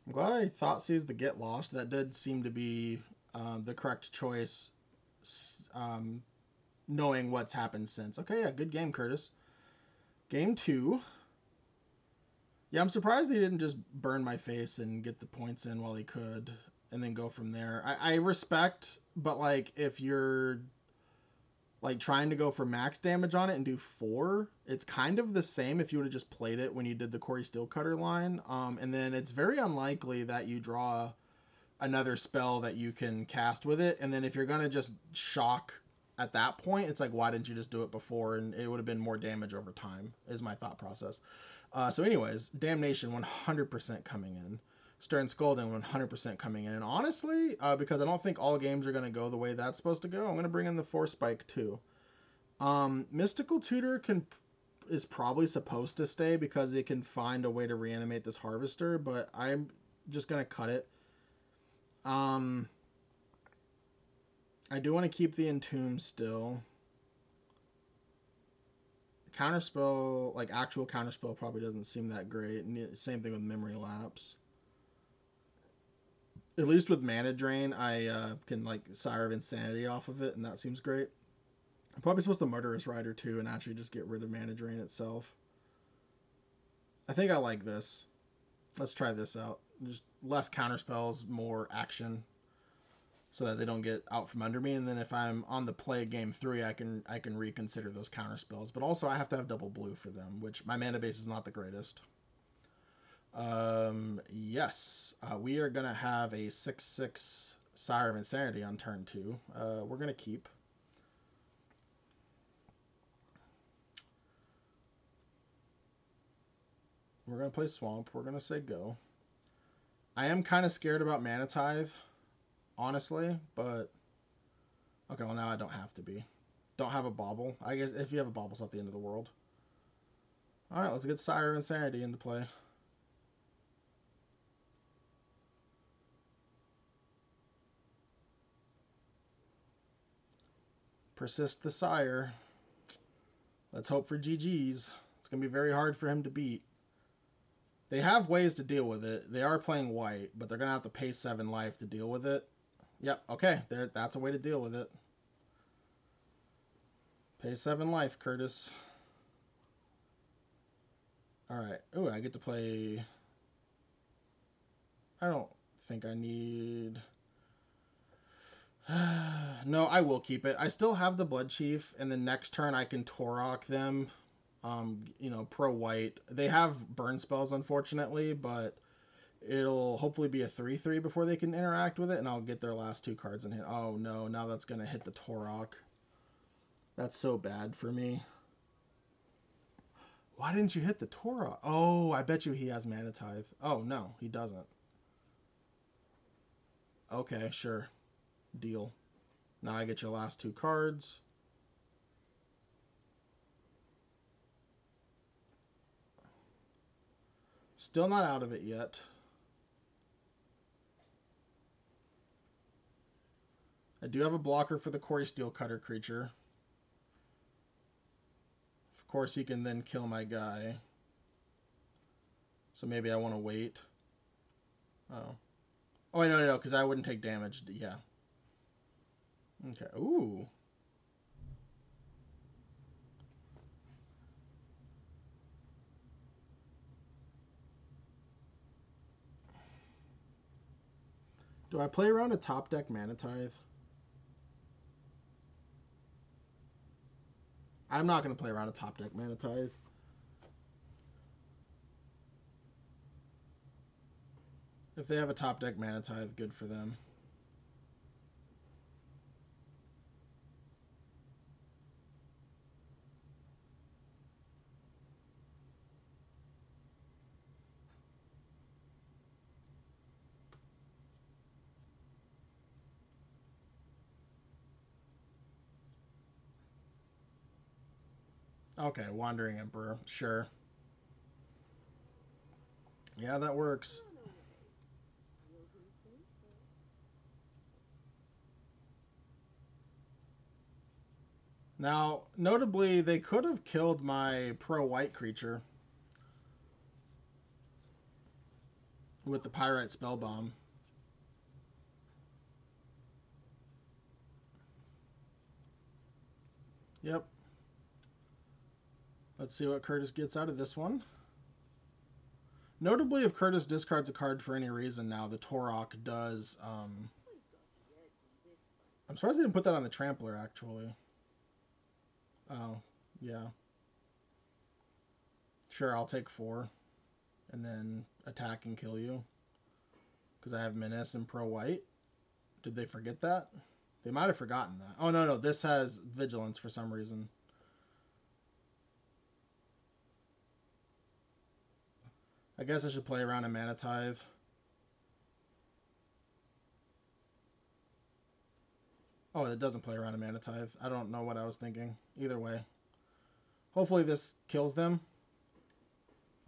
I'm glad I Thoughtseize the Get Lost. That did seem to be the correct choice, um, knowing what's happened since. Okay, yeah, good game, Curtis. Game 2. Yeah, I'm surprised he didn't just burn my face and get the points in while he could, and then go from there. I respect, but like if you're like trying to go for max damage on it and do 4, it's kind of the same if you would have just played it when you did the Corey Steelcutter line. And then it's very unlikely that you draw another spell that you can cast with it. And then if you're gonna just shock at that point, it's like, why didn't you just do it before? And it would have been more damage over time, is my thought process. So anyways, Damnation 100% coming in. Stern Scolding 100% coming in. And honestly, because I don't think all games are going to go the way that's supposed to go, I'm going to bring in the Force Spike too. Mystical Tutor is probably supposed to stay because it can find a way to reanimate this Harvester, but I'm just going to cut it. I do want to keep the Entomb still. Counterspell, like actual counterspell, probably doesn't seem that great. Same thing with Memory Lapse. At least with Mana Drain, I can like Sire of Insanity off of it, and that seems great. I'm probably supposed to Murderous Rider too and actually just get rid of Mana Drain itself. I think I like this. Let's try this out. Just less counterspells, more action, so that they don't get out from under me. And then if I'm on the play game 3, I can reconsider those counterspells. But also I have to have double blue for them, which my mana base is not the greatest. Yes, we are gonna have a 6/6 Sire of Insanity on turn 2. We're gonna keep. We're gonna play Swamp. We're gonna say go. I am kind of scared about Mana Tithe, honestly, but okay. Well, now I don't have to be. Don't have a bauble. I guess if you have a bauble, it's not the end of the world. All right, let's get Sire of Insanity into play. Persist the Sire. Let's hope for GG's. It's going to be very hard for him to beat. They have ways to deal with it. They are playing white, but they're going to have to pay 7 life to deal with it. Yep, okay. That's a way to deal with it. Pay 7 life, Curtis. Alright. Ooh, I get to play... I don't think I need... No, I will keep it. I still have the Blood Chief, and the next turn I can Torok them. You know, pro white. They have burn spells, unfortunately, but it'll hopefully be a 3/3 before they can interact with it, and I'll get their last 2 cards in here. Oh no, now that's gonna hit the Torok. That's so bad for me. Why didn't you hit the Torok? Oh, I bet you he has Mana Tithe. Oh no, he doesn't. Okay, sure. Deal. Now I get your last 2 cards. Still not out of it yet. I do have a blocker for the Quarry Steel Cutter creature. Of course, he can then kill my guy. So maybe I want to wait. Oh. Oh, wait, no, because I wouldn't take damage. Yeah. Okay. Ooh. Do I play around a top deck Mana Tithe? I'm not going to play around a top deck Mana Tithe. If they have a top deck Mana Tithe, good for them. Okay, Wandering Emperor. Sure. Yeah, that works. Now, notably, they could have killed my pro-white creature with the Pyrite Spellbomb. Yep. Let's see what Curtis gets out of this one. Notably, if Curtis discards a card for any reason now, the Torok does... I'm surprised they didn't put that on the Trampler, actually. Oh, yeah. Sure, I'll take 4. And then attack and kill you. Because I have Menace and pro-white. Did they forget that? They might have forgotten that. Oh, no, this has Vigilance for some reason. I guess I should play around a Mana Tithe. Oh, it doesn't play around a Mana Tithe. I don't know what I was thinking. Either way. Hopefully this kills them.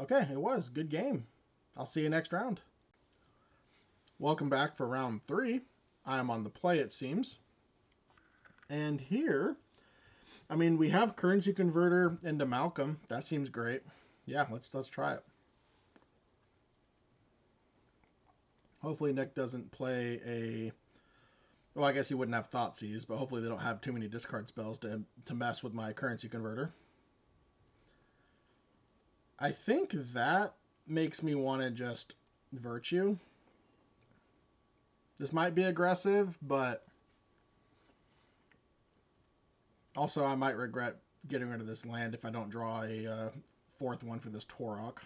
Okay, it was. Good game. I'll see you next round. Welcome back for round 3. I am on the play, it seems. And here, I mean, we have Currency Converter into Malcolm. That seems great. Yeah, let's try it. Hopefully Nick doesn't play a Well, I guess he wouldn't have Thoughtseize, but hopefully they don't have too many discard spells to mess with my currency converter. I think that makes me want to just Virtue. This might be aggressive, but also I might regret getting rid of this land if I don't draw a fourth one for this Torok.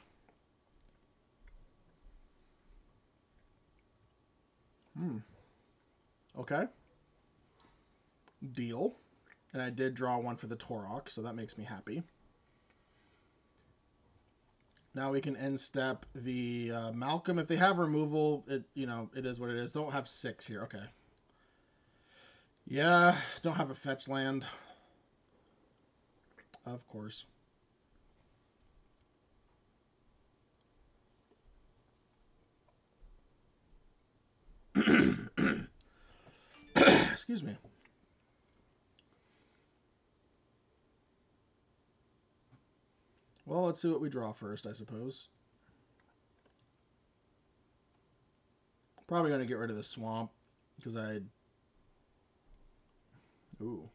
Okay. Deal. And I did draw one for the Torok, so that makes me happy. Now we can end step the Malcolm. If they have removal, it is what it is. Don't have 6 here. Okay. Yeah, don't have a fetch land. Of course. Excuse me. Well, let's see what we draw first, I suppose. Probably going to get rid of the swamp because Ooh.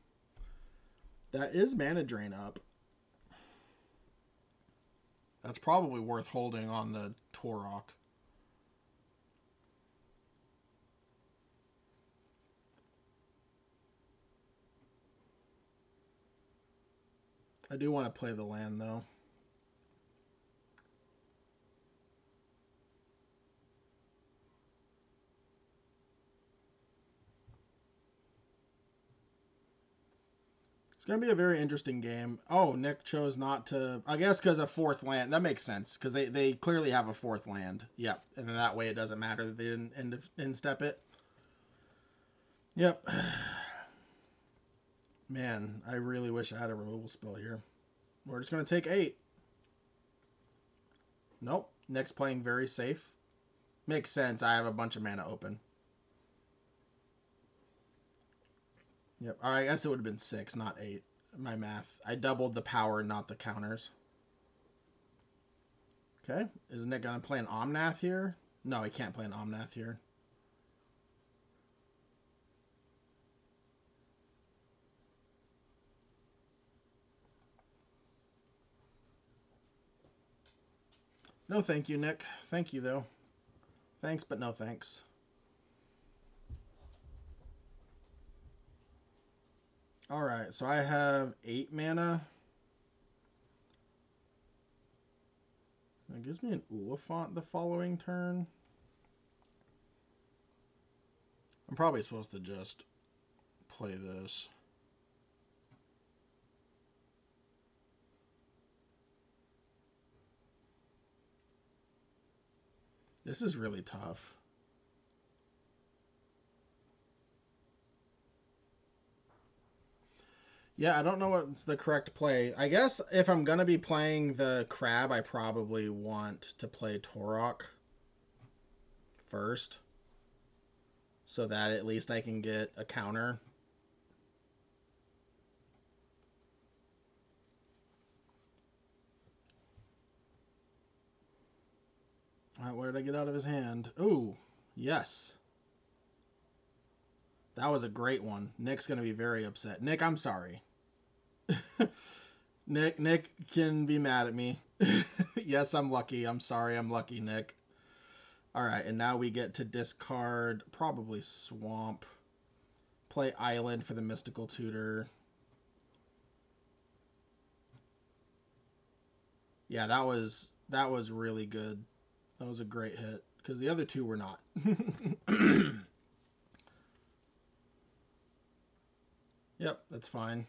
That is mana drain up. That's probably worth holding on the Torok. I do want to play the land, though. It's going to be a very interesting game. Oh, Nick chose not to... I guess because a fourth land. That makes sense, because they clearly have a fourth land. Yep, and then that way it doesn't matter that they didn't end step it. Yep. Man, I really wish I had a removal spell here. We're just going to take 8. Nope. Nick's playing very safe. Makes sense. I have a bunch of mana open. Yep. All right, I guess it would have been 6, not 8. My math. I doubled the power, not the counters. Okay. Is Nick going to play an Omnath here? No, he can't play an Omnath here. No thank you, Nick. Thank you, though. Thanks, but no thanks. Alright, so I have 8 mana. That gives me an Oliphant the following turn. I'm probably supposed to just play this. This is really tough. Yeah, I don't know what's the correct play. I guess if I'm going to be playing the Crab, I probably want to play Torok first, so that at least I can get a counter. All right, what did I get out of his hand? Ooh, yes. That was a great one. Nick's going to be very upset. Nick, I'm sorry. Nick can be mad at me. Yes, I'm lucky. I'm sorry, I'm lucky, Nick. All right, and now we get to discard probably Swamp. Play Island for the Mystical Tutor. Yeah, that was really good. That was a great hit because the other two were not. Yep, that's fine.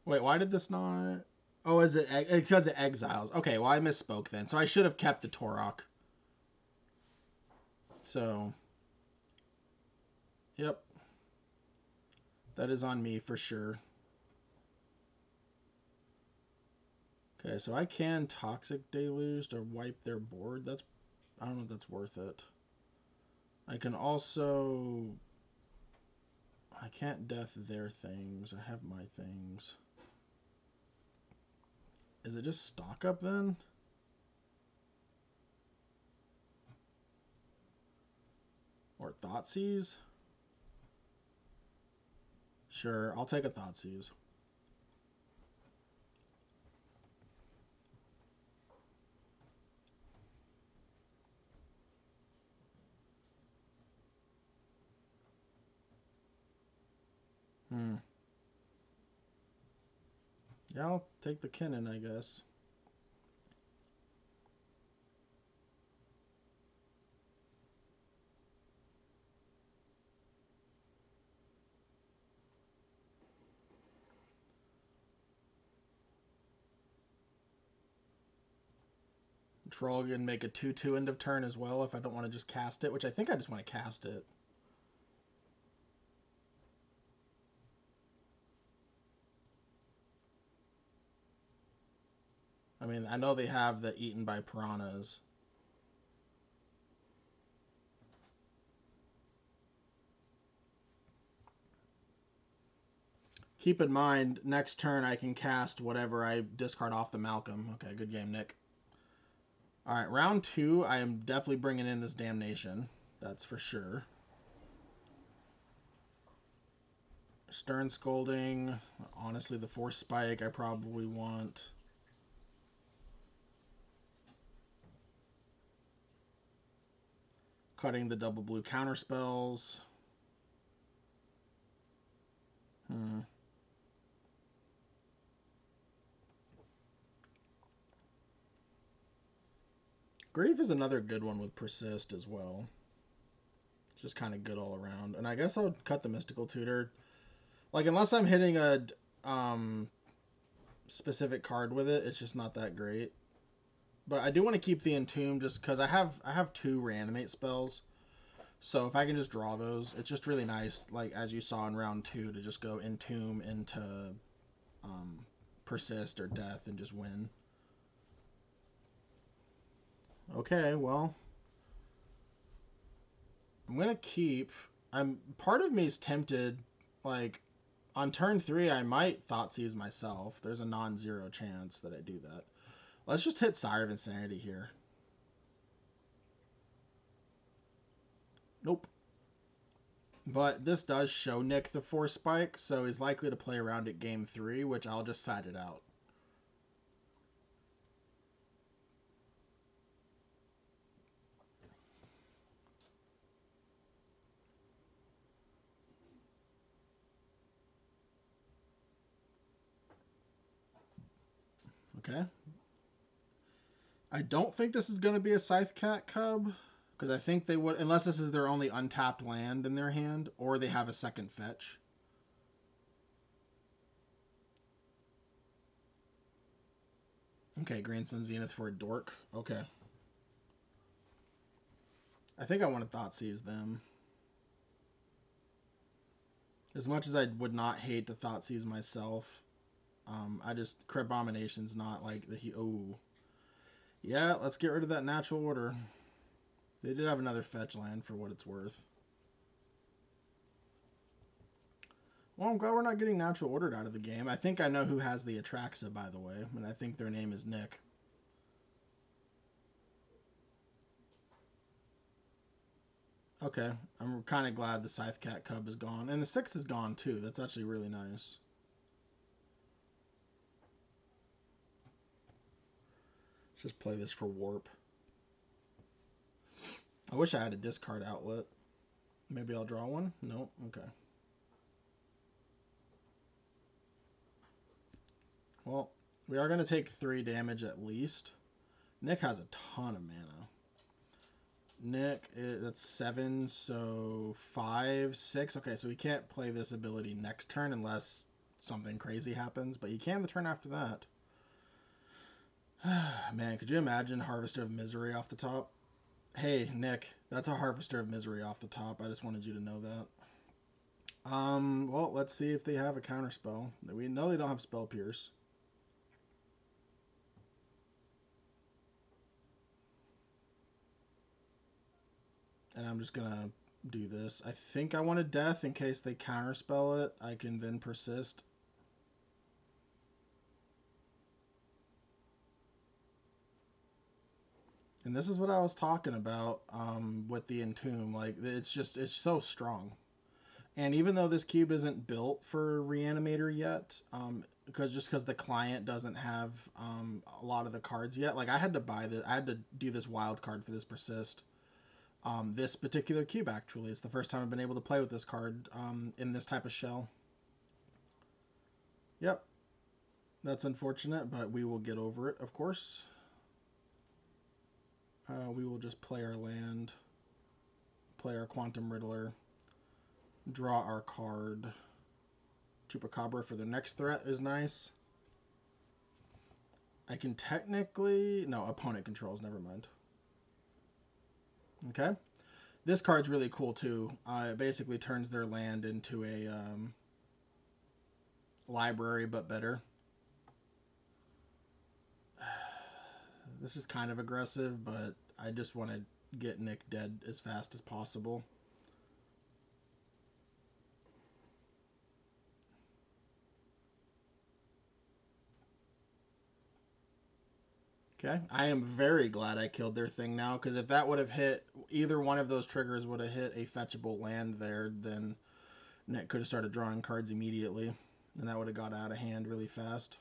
Wait, why did this not? Oh, is it because it exiles? Okay, well I misspoke then. So I should have kept the Torok. So, yep, that is on me for sure. Okay, so I can Toxic Deluge to wipe their board. I don't know if that's worth it. I can also... I can't death their things. I have my things. Is it just stock up then? Thoughtseize? Sure, I'll take a Thoughtseize. Hmm. Yeah, I'll take the Kinnan, I guess. Troll can make a 2/2 end of turn as well if I don't want to just cast it, which I think I just want to cast it. I mean, I know they have the Eaten by Piranhas. Keep in mind, next turn I can cast whatever I discard off the Malcolm. Okay, good game, Nick. Alright, round 2, I am definitely bringing in this Damnation. That's for sure. Stern Scolding. Honestly, the Force Spike I probably want. Cutting the double blue counter spells. Grief is another good one with Persist as well. It's just kind of good all around. And I guess I'll cut the Mystical Tutor. Like, unless I'm hitting a specific card with it, it's just not that great. But I do want to keep the Entomb just because I have 2 Reanimate spells. So if I can just draw those, it's just really nice, like as you saw in round 2, to just go Entomb into Persist or Death and just win. Okay, well, I'm gonna keep. Part of me is tempted, like on turn 3, I might Thoughtseize myself. There's a non-zero chance that I do that. Let's just hit Sire of Insanity here. Nope. But this does show Nick the Force Spike, so he's likely to play around at game 3, which I'll just side it out. Okay. I don't think this is going to be a Scythe Cat Cub, because I think they would, unless this is their only untapped land in their hand, or they have a second fetch. Okay, Grandson Zenith for a dork. Okay. I think I want to Thoughtseize them. As much as I would not hate to Thoughtseize myself, I just, Cryptomination's not like the, oh. Yeah, let's get rid of that natural order. They did have another fetch land for what it's worth. Well, I'm glad we're not getting natural ordered out of the game. I think I know who has the Atraxa, by the way, and I think their name is Nick. Okay, I'm kind of glad the Scythe Cat Cub is gone. And the 6 is gone, too. That's actually really nice. Let's just play this for Warp. I wish I had a discard outlet. Maybe I'll draw one? Nope. Okay. Well, we are going to take 3 damage at least. Nick has a ton of mana. Nick, that's 7, so 5, 6. Okay, so he can't play this ability next turn unless something crazy happens, but he can the turn after that. Man, could you imagine Harvester of Misery off the top? Hey, Nick, that's a Harvester of Misery off the top. I just wanted you to know that. Well, let's see if they have a counterspell. We know they don't have Spell Pierce. And I'm just gonna do this. I think I want a Death in case they counterspell it. I can then Persist. And this is what I was talking about with the Entomb. Like, it's so strong. And even though this cube isn't built for Reanimator yet, because the client doesn't have a lot of the cards yet, like I had to buy this, I had to do this wild card for this persist. This particular cube actually, it's the first time I've been able to play with this card in this type of shell. Yep, that's unfortunate, but we will get over it, of course. We will just play our land, play our Quantum Riddler, draw our card. Chupacabra for the next threat is nice. I can technically... No, opponent controls, never mind. Okay. This card's really cool, too. It basically turns their land into a library, but better. This is kind of aggressive, but I just want to get Nick dead as fast as possible. Okay, I am very glad I killed their thing now, because if that would have hit, either one of those triggers would have hit a fetchable land there, then Nick could have started drawing cards immediately, and that would have got out of hand really fast.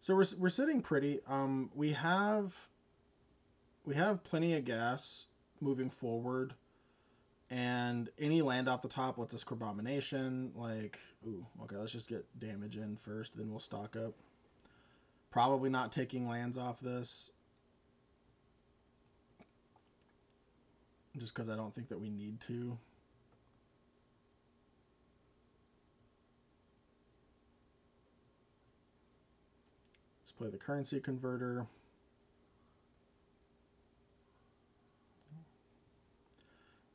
So we're sitting pretty. We have plenty of gas moving forward, and any land off the top lets us Crabomination. Like, ooh, okay, let's just get damage in first, then we'll stock up. Probably not taking lands off this, just because I don't think that we need to. Let's play the currency converter.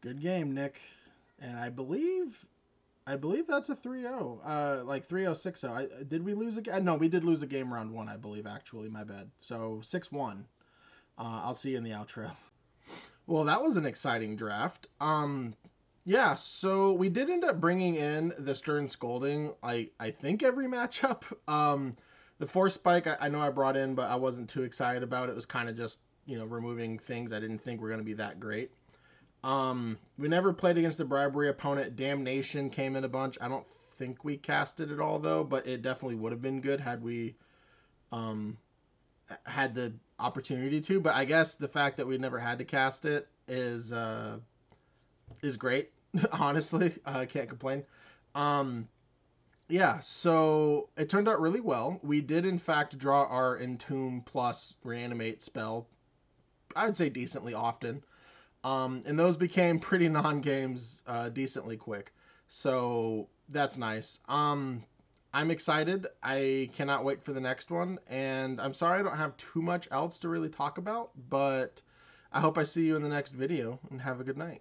Good game, Nick. And I believe that's a 3-0. Like 3-0, 6-0. Did we lose a game? No, we did lose a game round 1, I believe, actually. My bad. So 6-1. I'll see you in the outro. Well, that was an exciting draft. Yeah, so we did end up bringing in the Stern Scolding, I think every matchup. The Force Spike, I know I brought in, but I wasn't too excited about it. It was kind of just, removing things I didn't think were going to be that great. We never played against the bribery opponent. Damnation came in a bunch. I don't think we casted it all, though, but it definitely would have been good had we had the opportunity to. But I guess the fact that we never had to cast it is great. Honestly, I can't complain. Yeah, so it turned out really well. We did, in fact, draw our Entomb plus Reanimate spell, I'd say decently often. And those became pretty non-games decently quick. So that's nice. I'm excited. I cannot wait for the next one. And I'm sorry I don't have too much else to really talk about, but I hope I see you in the next video, and have a good night.